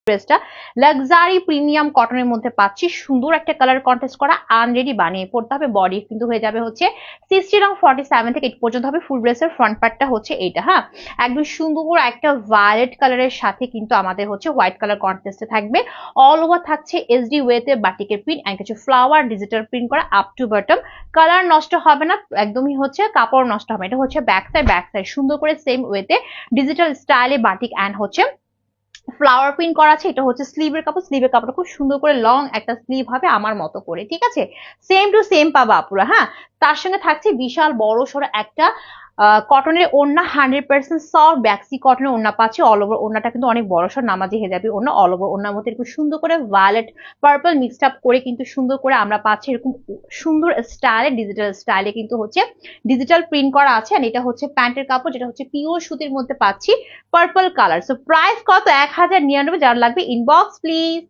ড্রেসটা luxury premium কটনের মধ্যে পাচ্ছি, সুন্দর একটা কালার কন্ট্রাস্ট করা, আনরেডি বানিয়ে পড়তে হবে। বডি কিন্তু হয়ে যাবে হচ্ছে 60 এবং 47 থেকে 8 পর্যন্ত হবে। ফুল ড্রেসের ফ্রন্ট পার্টটা হচ্ছে এইটা, হ্যাঁ একদম সুন্দর একটা ভায়োলেট কালারের সাথে কিন্তু আমাদের হচ্ছে হোয়াইট কালার কন্ট্রাস্টে থাকবে। অল ওভার থাকছে এসডি ওয়েতে বাটিকের প্রিন্ট এন্ড কিছু ফ্লাওয়ার ডিজিটাল প্রিন্ট করা আপ টু বটম। কালার নষ্ট হবে না, একদমই হচ্ছে কাপড় নষ্ট হবে। এটা হচ্ছে ব্যাক সাইড সুন্দর করে সেম ওয়েতে ডিজিটাল স্টাইলে বাটিক এন্ড হচ্ছে ফ্লাওয়ার প্রিন্ট করা আছে। এটা হচ্ছে স্লিভের কাপড়, স্লিভের কাপড়টা খুব সুন্দর করে লং একটা স্লিভ হবে আমার মতো করে, ঠিক আছে সেম টু সেম পাবা আপুরা। হ্যাঁ তার সঙ্গে থাকছে বিশাল বড় সড়ো একটা কটনের ওড়না, 100% সফট ব্যাক্সি কটনের ওড়না পাচ্ছি। অল ওভার ওড়নাটা কিন্তু অনেক বড় সড় নামাজি হেজাবি ওড়না। অল ওভার ওড়নার মধ্যে খুব সুন্দর করে ভায়োলেট পার্পল মিক্সড আপ করে কিন্তু সুন্দর করে আমরা পাচ্ছি এরকম সুন্দর স্টাইলে, ডিজিটাল স্টাইলে কিন্তু হচ্ছে ডিজিটাল প্রিন্ট করা আছে। আর এটা হচ্ছে প্যান্টের কাপড়, যেটা হচ্ছে পিওর সুতির মধ্যে পাচ্ছি পার্পল কালার। সো প্রাইস কত? 1099। যার লাগবে ইনবক্স প্লিজ।